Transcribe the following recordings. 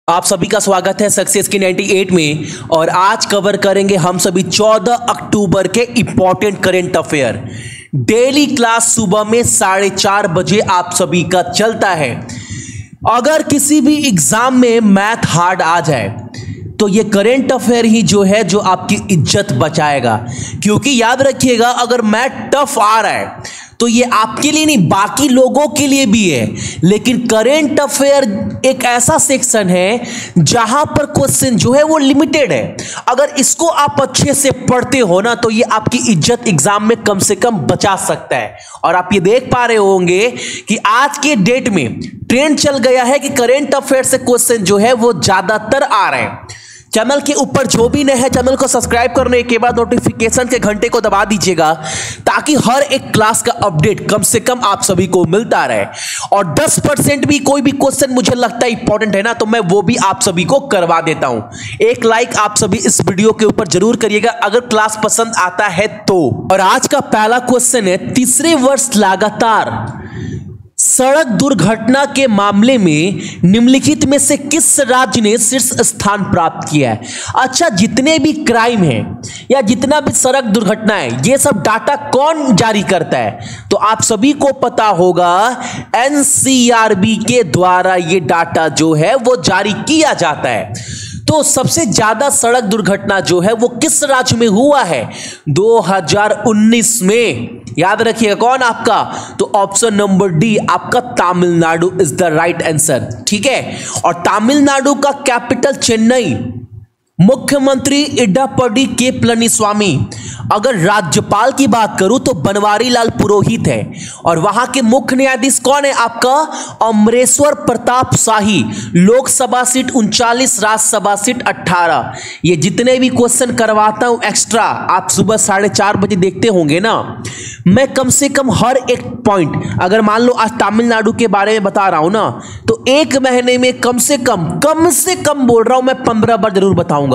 आप सभी का स्वागत है सक्सेस की 98 में। और आज कवर करेंगे हम सभी 14 अक्टूबर के important current affair. Daily class सुबह में 4:30 बजे आप सभी का चलता है। अगर किसी भी एग्जाम में मैथ हार्ड आ जाए तो ये करंट अफेयर ही जो है जो आपकी इज्जत बचाएगा, क्योंकि याद रखिएगा अगर मैथ टफ आ रहा है तो ये आपके लिए नहीं बाकी लोगों के लिए भी है। लेकिन करंट अफेयर एक ऐसा सेक्शन है जहां पर क्वेश्चन जो है वो लिमिटेड है। अगर इसको आप अच्छे से पढ़ते हो ना तो ये आपकी इज्जत एग्जाम में कम से कम बचा सकता है। और आप ये देख पा रहे होंगे कि आज के डेट में ट्रेंड चल गया है कि करंट अफेयर से क्वेश्चन जो है वो ज्यादातर आ रहे हैं। चैनल के ऊपर जो भी नए है चैनल को सब्सक्राइब करने के बाद नोटिफिकेशन के घंटे को दबा दीजिएगा ताकि हर एक क्लास का अपडेट कम से कम आप सभी को मिलता रहे। और 10% भी कोई भी क्वेश्चन मुझे लगता है इंपॉर्टेंट है ना तो मैं वो भी आप सभी को करवा देता हूं। एक लाइक आप सभी इस वीडियो के ऊपर जरूर करिएगा अगर क्लास पसंद आता है तो। और आज का पहला क्वेश्चन है, तीसरे वर्ष लगातार सड़क दुर्घटना के मामले में निम्नलिखित में से किस राज्य ने शीर्ष स्थान प्राप्त किया है। अच्छा, जितने भी क्राइम है या जितना भी सड़क दुर्घटना है ये सब डाटा कौन जारी करता है तो आप सभी को पता होगा एनसीआरबी के द्वारा ये डाटा जो है वो जारी किया जाता है। तो सबसे ज्यादा सड़क दुर्घटना जो है वो किस राज्य में हुआ है 2019 में? याद रखिएगा कौन आपका, तो ऑप्शन नंबर डी आपका Tamil Nadu is the right answer. ठीक है, और तमिलनाडु का कैपिटल चेन्नई, मुख्यमंत्री इडापडी के पलनीस्वामी। अगर राज्यपाल की बात करूं तो बनवारी लाल पुरोहित है। और वहां के मुख्य न्यायाधीश कौन है आपका, अमरेश्वर प्रताप शाही। Lok Sabha seat 39, Rajya Sabha seat 18। ये जितने भी क्वेश्चन करवाता हूं एक्स्ट्रा आप सुबह 4:30 बजे देखते होंगे ना, मैं कम से कम हर एक पॉइंट, अगर मान लो आज तमिलनाडु के बारे में बता रहा हूं ना तो एक महीने में कम से कम बोल रहा हूं मैं 15 बार जरूर बताऊंगा।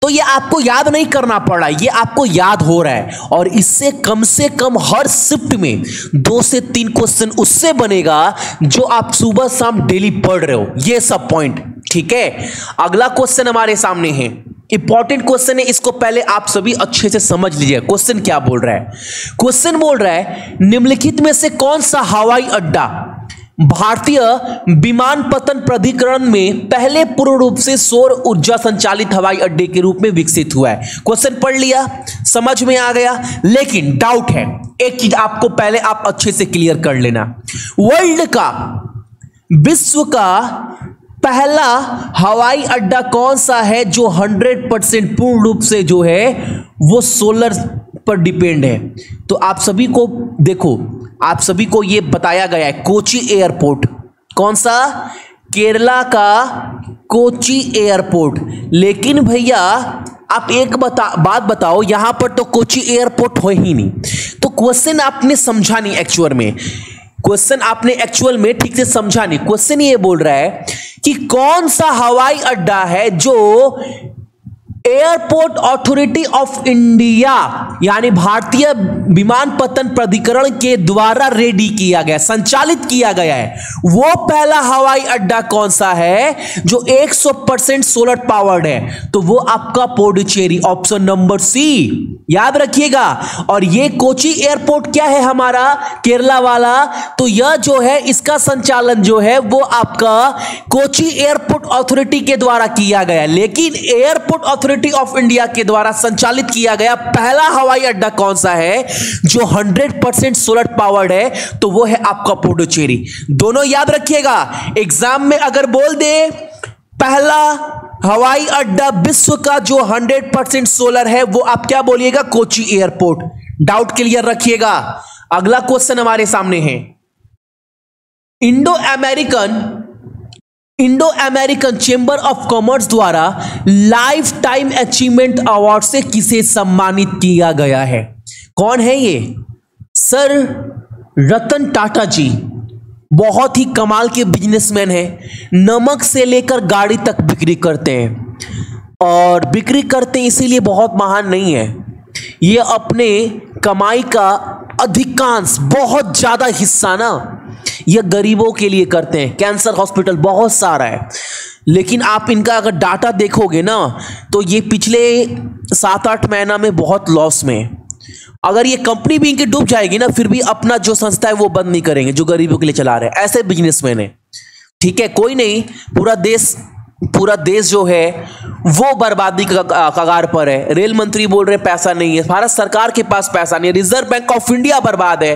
तो ये आपको याद नहीं करना पड़ रहा है, ये आपको याद हो रहा है। और इससे कम से कम हर शिफ्ट में 2 से 3 क्वेश्चन उससे बनेगा जो आप सुबह शाम डेली पढ़ रहे हो, ये सब पॉइंट। ठीक है, अगला क्वेश्चन हमारे सामने है, इंपॉर्टेंट क्वेश्चन है, इसको पहले आप सभी अच्छे से समझ लीजिए। क्वेश्चन क्या बोल रहा है, क्वेश्चन बोल रहा है निम्नलिखित में से कौन सा हवाई अड्डा भारतीय विमानपत्तन प्राधिकरण में पहले पूर्ण रूप से सौर ऊर्जा संचालित हवाई अड्डे के रूप में विकसित हुआ है। क्वेश्चन पढ़ लिया, समझ में आ गया, लेकिन डाउट है, एक चीज आपको पहले आप अच्छे से क्लियर कर लेना। विश्व का पहला हवाई अड्डा कौन सा है जो 100% पूर्ण रूप से जो है वो सोलर पर डिपेंड है? तो आप सभी को देखो, आप सभी को ये बताया गया है कोची एयरपोर्ट। कौन सा? केरला का कोची एयरपोर्ट। लेकिन भैया आप एक बात बताओ, यहां पर तो कोची एयरपोर्ट हो ही नहीं। तो क्वेश्चन आपने समझा नहीं, एक्चुअल में ठीक से समझा नहीं। क्वेश्चन ये बोल रहा है कि कौन सा हवाई अड्डा है जो एयरपोर्ट अथॉरिटी ऑफ इंडिया यानी भारतीय विमानपत्तन प्राधिकरण के द्वारा रेडी किया गया, संचालित किया गया है। वो पहला हवाई अड्डा कौन सा है जो 100% सोलर पावर्ड है? तो वो आपका पुडुचेरी, ऑप्शन नंबर सी। याद रखिएगा। और ये कोची एयरपोर्ट क्या है हमारा, केरला वाला, तो यह जो है इसका संचालन जो है वो आपका कोची एयरपोर्ट अथॉरिटी के द्वारा किया गया। लेकिन एयरपोर्ट अथॉरिटी ऑफ इंडिया के द्वारा संचालित किया गया पहला हवाई अड्डा कौन सा है जो 100% सोलर पावर्ड है? तो वो है आपका पुडुचेरी। दोनों याद रखिएगा, एग्जाम में अगर बोल दे पहला हवाई अड्डा विश्व का जो 100% सोलर है वो आप क्या बोलिएगा, कोची एयरपोर्ट। डाउट क्लियर रखिएगा। अगला क्वेश्चन हमारे सामने है, Indo American chamber of commerce द्वारा लाइफ टाइम अचीवमेंट अवार्ड से किसे सम्मानित किया गया है? कौन है ये? सर रतन टाटा जी। बहुत ही कमाल के बिजनेसमैन हैं, नमक से लेकर गाड़ी तक बिक्री करते हैं। और बिक्री करते हैं इसीलिए बहुत महान नहीं है, ये अपने कमाई का अधिकांश बहुत ज्यादा हिस्सा ना ये गरीबों के लिए करते हैं। कैंसर हॉस्पिटल बहुत सारा है, लेकिन आप इनका अगर डाटा देखोगे ना तो ये पिछले 7-8 महीना में बहुत लॉस में है। अगर ये कंपनी भी इनकी डूब जाएगी ना फिर भी अपना जो संस्था है वो बंद नहीं करेंगे, जो गरीबों के लिए चला रहे हैं। ऐसे बिजनेसमैन है, ठीक है। कोई नहीं, पूरा देश जो है वो बर्बादी का कगार पर है। रेल मंत्री बोल रहे पैसा नहीं है, भारत सरकार के पास पैसा नहीं है, रिजर्व बैंक ऑफ इंडिया बर्बाद है,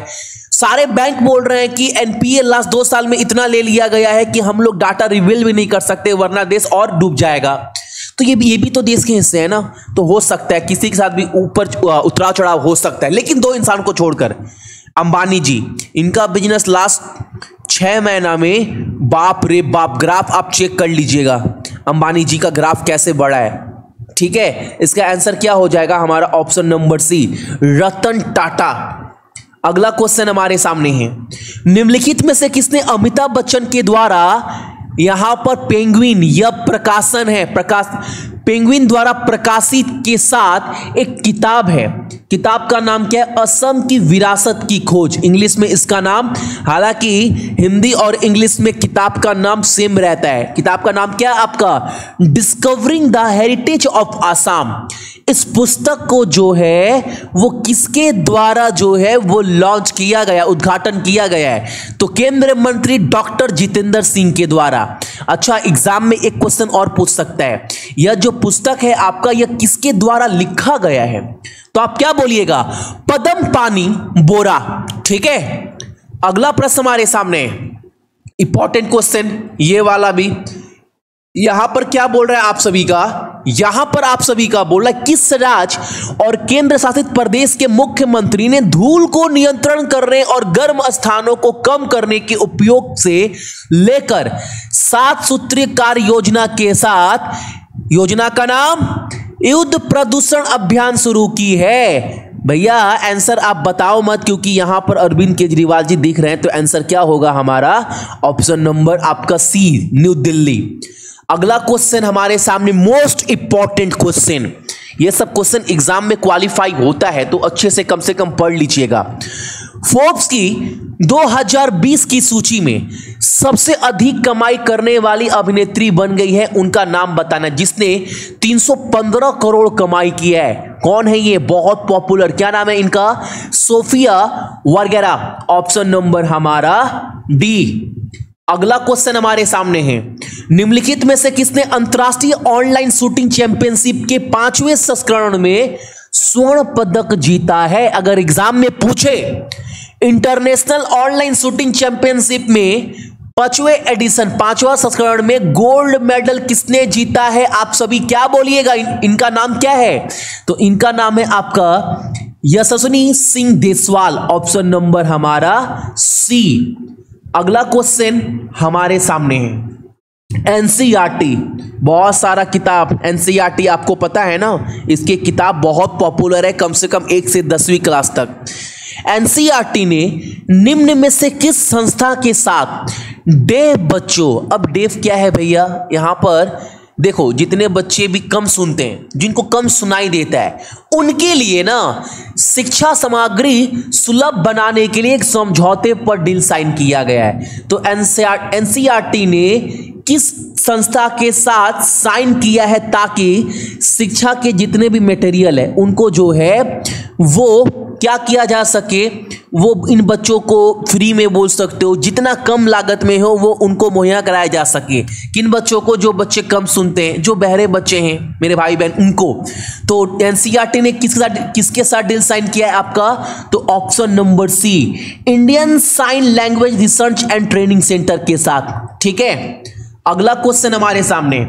सारे बैंक बोल रहे हैं कि एनपीए लास्ट 2 साल में इतना ले लिया गया है कि हम लोग डाटा रिवील भी नहीं कर सकते वरना देश और डूब जाएगा। तो ये भी तो देश के हिस्से है ना, तो हो सकता है किसी के साथ भी ऊपर उतराव चढ़ाव हो सकता है। लेकिन 2 इंसान को छोड़कर अंबानी जी, इनका बिजनेस लास्ट 6 महीना में बाप रे बाप, ग्राफ आप चेक कर लीजिएगा अंबानी जी का ग्राफ कैसे बढ़ा है, ठीक है। इसका आंसर क्या हो जाएगा हमारा? ऑप्शन नंबर सी, रतन टाटा। अगला क्वेश्चन हमारे सामने है, निम्नलिखित में से किसने अमिताभ बच्चन के द्वारा यहां पर पेंगुइन, यह प्रकाशन है, पेंगुइन द्वारा प्रकाशित के साथ एक किताब है, किताब का नाम क्या है? असम की विरासत की खोज, इंग्लिश में इसका नाम, हालांकि हिंदी और इंग्लिश में किताब का नाम सेम रहता है। किताब का नाम क्या है आपका? Discovering the heritage of Assam. इस पुस्तक को जो है वो किसके द्वारा जो है वो लॉन्च किया गया, उद्घाटन किया गया है? तो केंद्रीय मंत्री डॉक्टर जितेंद्र सिंह के द्वारा। अच्छा, एग्जाम में एक क्वेश्चन और पूछ सकता है, यह जो पुस्तक है आपका यह किसके द्वारा लिखा गया है? तो आप क्या बोलिएगा? पदम पानी बोरा, ठीक है। अगला प्रश्न हमारे सामने, इंपॉर्टेंट क्वेश्चन ये वाला भी। यहां पर क्या बोल रहा है आप सभी का? यहां पर आप सभी का बोल रहा है किस राज्य और केंद्र शासित प्रदेश के मुख्यमंत्री ने धूल को नियंत्रण करने और गर्म स्थानों को कम करने के उपयोग से लेकर 7 सूत्रीय कार्य योजना के साथ, योजना का नाम युद्ध प्रदूषण अभियान शुरू की है? भैया आंसर आप बताओ मत, क्योंकि यहां पर अरविंद केजरीवाल जी दिख रहे हैं, तो आंसर क्या होगा हमारा? ऑप्शन नंबर आपका सी, न्यू दिल्ली। अगला क्वेश्चन हमारे सामने, मोस्ट इंपॉर्टेंट क्वेश्चन। ये सब क्वेश्चन एग्जाम में क्वालिफाई होता है तो अच्छे से कम पढ़ लीजिएगा। फोर्ब्स की 2020 की सूची में सबसे अधिक कमाई करने वाली अभिनेत्री बन गई है, उनका नाम बताना, जिसने 315 करोड़ कमाई की है। कौन है ये? बहुत पॉपुलर, क्या नाम है इनका? Sofia Vergara. ऑप्शन नंबर हमारा डी। अगला क्वेश्चन हमारे सामने है, निम्नलिखित में से किसने अंतरराष्ट्रीय ऑनलाइन शूटिंग चैंपियनशिप के 5वें संस्करण में स्वर्ण पदक जीता है? अगर एग्जाम में पूछे इंटरनेशनल ऑनलाइन शूटिंग चैंपियनशिप में 5वें एडिशन, 5वां संस्करण में गोल्ड मेडल किसने जीता है? आप सभी क्या बोलिएगा? इनका नाम क्या है? तो इनका नाम है आपका यशस्विनी सिंह देसवाल। ऑप्शन नंबर हमारा सी। अगला क्वेश्चन हमारे सामने है, एनसीईआरटी, बहुत सारा किताब एनसीईआरटी आपको पता है ना, इसकी किताब बहुत पॉपुलर है, कम से कम 1 से 10वीं क्लास तक। एनसीईआरटी ने निम्न में से किस संस्था के साथ डेफ बच्चों, अब डेफ क्या है भैया? यहां पर देखो, जितने बच्चे भी कम सुनते हैं, जिनको कम सुनाई देता है, उनके लिए ना शिक्षा सामग्री सुलभ बनाने के लिए एक समझौते पर डील साइन किया गया है। तो एनसीईआरटी ने किस संस्था के साथ साइन किया है ताकि शिक्षा के जितने भी मटेरियल है उनको जो है वो क्या किया जा सके, वो इन बच्चों को फ्री में बोल सकते हो, जितना कम लागत में हो वो उनको मुहैया कराया जा सके। किन बच्चों को? जो बच्चे कम सुनते हैं, जो बहरे बच्चे हैं मेरे भाई बहन, उनको। तो एनसीईआरटी ने किसके साथ डील साइन किया है आपका? तो option number C, Indian sign language research and training centre के साथ, ठीक है। अगला क्वेश्चन हमारे सामने,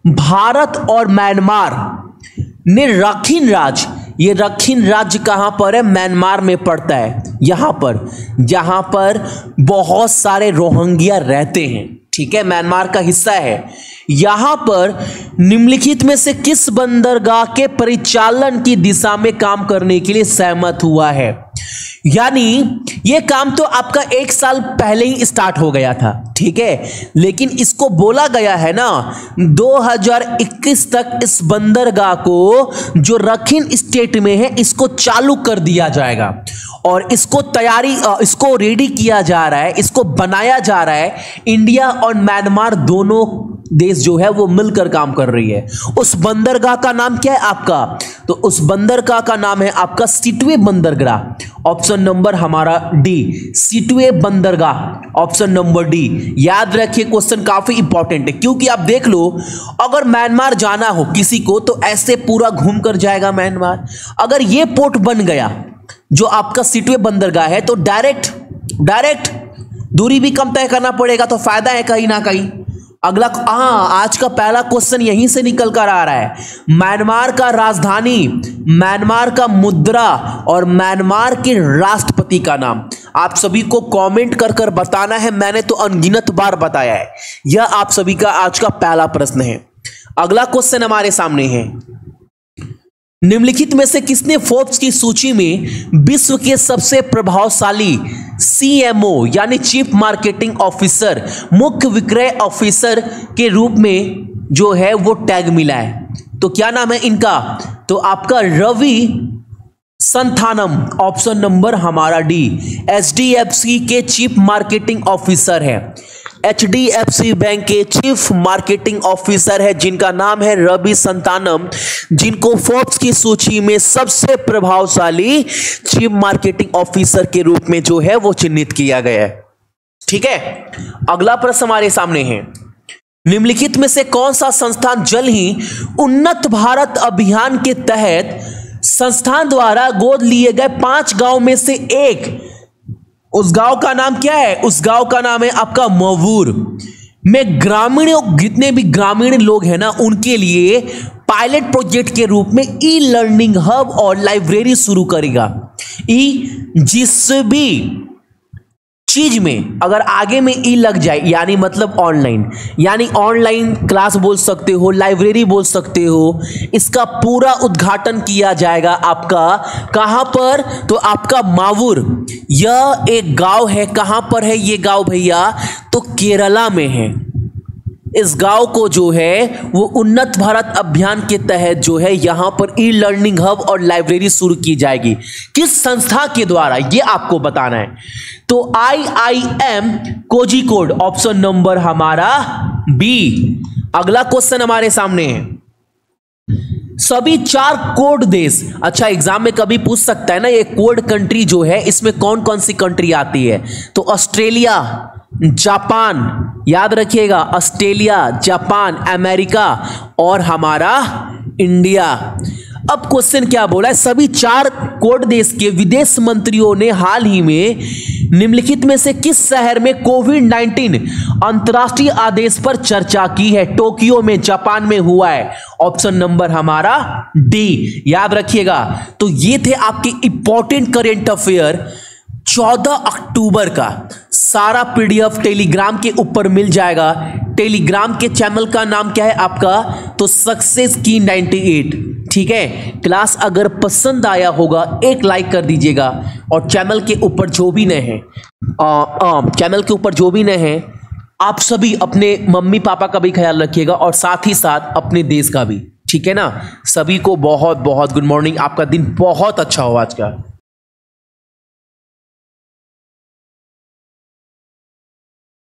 भारत और म्यांमार ने रखिन राज्य, ये रखिन राज्य कहां पर है? म्यांमार में पड़ता है, यहां पर जहां पर बहुत सारे रोहिंग्या रहते हैं, ठीक है, म्यांमार का हिस्सा है। यहां पर निम्नलिखित में से किस बंदरगाह के परिचालन की दिशा में काम करने के लिए सहमत हुआ है? यानी ये काम तो आपका 1 साल पहले ही स्टार्ट हो गया था, ठीक है, लेकिन इसको बोला गया है ना 2021 तक इस बंदरगाह को जो रखिन स्टेट में है इसको चालू कर दिया जाएगा और इसको रेडी किया जा रहा है, इसको बनाया जा रहा है। इंडिया और म्यांमार दोनों देश जो है वो मिलकर काम कर रही है। उस बंदरगाह का नाम क्या है आपका? तो उस बंदरगाह का नाम है आपका सिटवे बंदरगाह। ऑप्शन नंबर हमारा डी, सिटवे बंदरगाह, ऑप्शन नंबर डी। याद रखिए क्वेश्चन काफी इंपॉर्टेंट है, क्योंकि आप देख लो अगर म्यांमार जाना हो किसी को तो ऐसे पूरा घूम कर जाएगा म्यांमार। अगर ये पोर्ट बन गया जो आपका सिटवे बंदरगाह है तो डायरेक्ट दूरी भी कम तय करना पड़ेगा, तो फायदा है कहीं ना कहीं। अगला आज का पहला क्वेश्चन यहीं से निकल कर आ रहा है। म्यांमार का राजधानी, म्यांमार का मुद्रा और म्यांमार के राष्ट्रपति का नाम आप सभी को कमेंट कर कर बताना है। मैंने तो अनगिनत बार बताया है। यह आप सभी का आज का पहला प्रश्न है। अगला क्वेश्चन हमारे सामने है, निम्नलिखित में से किसने फोर्ब्स की सूची में विश्व के सबसे प्रभावशाली सीएमओ यानी चीफ मार्केटिंग ऑफिसर, मुख्य विक्रय ऑफिसर के रूप में जो है वो टैग मिला है? तो क्या नाम है इनका? तो आपका रवि संथानम, ऑप्शन नंबर हमारा डी। एचडीएफसी के चीफ मार्केटिंग ऑफिसर है, एचडीएफसी बैंक के चीफ मार्केटिंग ऑफिसर है जिनका नाम है रवि संतानम, जिनको फोर्ब्स की सूची में सबसे प्रभावशाली चीफ मार्केटिंग ऑफिसर के रूप में जो है वो चिन्हित किया गया है। ठीक है, अगला प्रश्न हमारे सामने है, निम्नलिखित में से कौन सा संस्थान जल्द ही उन्नत भारत अभियान के तहत संस्थान द्वारा गोद लिए गए 5 गांव में से एक, उस गांव का नाम क्या है? उस गांव का नाम है आपका मवूर में ग्रामीण, जितने भी ग्रामीण लोग हैं ना उनके लिए पायलट प्रोजेक्ट के रूप में ई लर्निंग हब और लाइब्रेरी शुरू करेगा। जिस भी चीज में अगर आगे में ई लग जाए यानी मतलब ऑनलाइन क्लास बोल सकते हो, लाइब्रेरी बोल सकते हो, इसका पूरा उद्घाटन किया जाएगा आपका कहां पर? तो आपका मावूर, यह एक गांव है। कहां पर है ये गांव भैया? तो केरला में है। इस गांव को जो है वो उन्नत भारत अभियान के तहत जो है यहां पर ई लर्निंग हब और लाइब्रेरी शुरू की जाएगी। किस संस्था के द्वारा ये आपको बताना है। तो IIM कोझिकोड, ऑप्शन नंबर हमारा बी। अगला क्वेश्चन हमारे सामने है, सभी 4 कोड देश, अच्छा एग्जाम में कभी पूछ सकता है ना ये कोड कंट्री जो है इसमें कौन कौन सी कंट्री आती है? तो ऑस्ट्रेलिया, जापान, याद रखिएगा ऑस्ट्रेलिया, जापान, अमेरिका और हमारा इंडिया। अब क्वेश्चन क्या बोला है, सभी 4 कोड देश के विदेश मंत्रियों ने हाल ही में निम्नलिखित में से किस शहर में कोविड-19 अंतर्राष्ट्रीय आदेश पर चर्चा की है? टोक्यो में, जापान में हुआ है। ऑप्शन नंबर हमारा डी, याद रखिएगा। तो ये थे आपके इंपॉर्टेंट करेंट अफेयर 14 अक्टूबर का। सारा पीडीएफ टेलीग्राम के ऊपर मिल जाएगा। टेलीग्राम के चैनल का नाम क्या है आपका? तो सक्सेस की 98। ठीक है, क्लास अगर पसंद आया होगा एक लाइक कर दीजिएगा, और चैनल के ऊपर जो भी नए हैं आप सभी अपने मम्मी पापा का भी ख्याल रखिएगा और साथ ही साथ अपने देश का भी। ठीक है ना, सभी को बहुत बहुत गुड मॉर्निंग। आपका दिन बहुत अच्छा हो आज का।